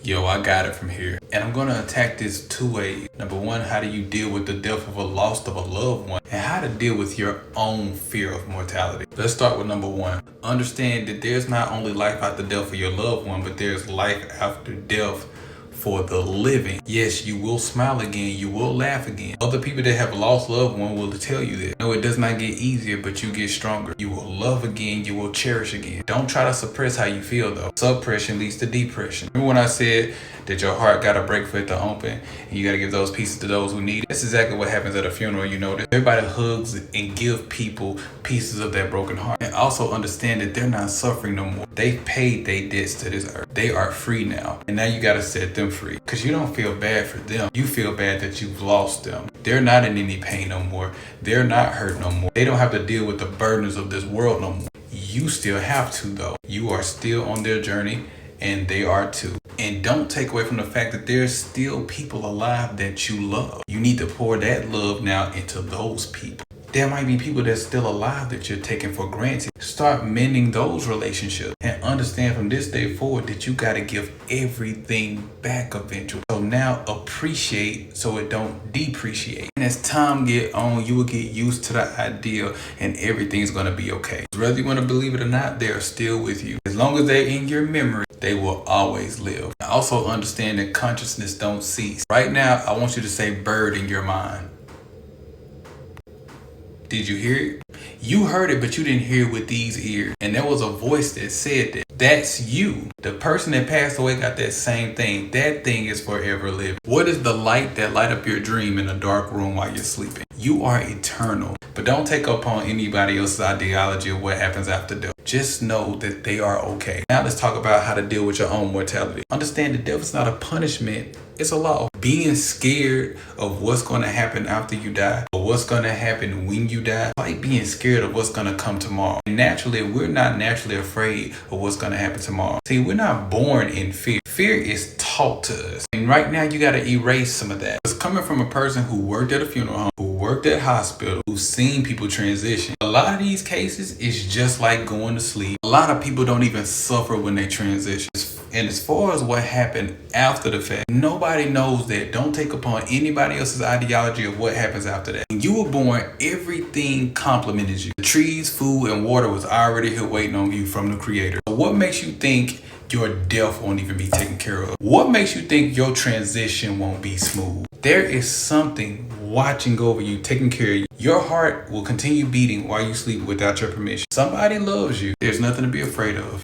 Yo, I got it from here. And I'm gonna attack this two ways. Number one, how do you deal with the death of a loss of a loved one? And how to deal with your own fear of mortality. Let's start with number one. Understand that there's not only life after death for your loved one, but there's life after death for the living. Yes, you will smile again, you will laugh again. Other people that have lost loved one will tell you that. No, it does not get easier, but you get stronger. You will love again, you will cherish again. Don't try to suppress how you feel though. Suppression leads to depression. Remember when I said that your heart gotta break for it to open and you gotta give those pieces to those who need it? That's exactly what happens at a funeral, you know. Everybody hugs and give people pieces of that broken heart. And also understand that they're not suffering no more. They've paid their debts to this earth. They are free now. And now you gotta set them free. Because you don't feel bad for them. You feel bad that you've lost them. They're not in any pain no more. They're not hurt no more. They don't have to deal with the burdens of this world no more. You still have to though. You are still on their journey and they are too. And don't take away from the fact that there's still people alive that you love. You need to pour that love now into those people. There might be people that's still alive that you're taking for granted. Start mending those relationships and understand from this day forward that you got to give everything back eventually. So now appreciate so it don't depreciate. And as time get on, you will get used to the idea and everything's going to be okay. Whether you want to believe it or not, they are still with you. As long as they're in your memory, they will always live. Also understand that consciousness don't cease. Right now, I want you to say bird in your mind. Did you hear it? You heard it, but you didn't hear it with these ears. And there was a voice that said that. That's you. The person that passed away got that same thing. That thing is forever living. What is the light that light up your dream in a dark room while you're sleeping? You are eternal. But don't take upon anybody else's ideology of what happens after death. Just know that they are okay. Now let's talk about how to deal with your own mortality. Understand that death is not a punishment. It's a law. Being scared of what's going to happen after you die or what's going to happen when you die, like being scared of what's going to come tomorrow. And naturally, we're not naturally afraid of what's going to happen tomorrow. See, we're not born in fear. Fear is taught to us. And right now, you got to erase some of that. It's coming from a person who worked at a funeral home, who worked at hospital, who's seen people transition. A lot of these cases is just like going to sleep. A lot of people don't even suffer when they transition. And as far as what happened after the fact, nobody knows that. Don't take upon anybody else's ideology of what happens after that. When you were born, everything complimented you. The trees, food, and water was already here waiting on you from the Creator. So what makes you think your death won't even be taken care of? What makes you think your transition won't be smooth? There is something watching over you, taking care of you. Your heart will continue beating while you sleep without your permission. Somebody loves you. There's nothing to be afraid of.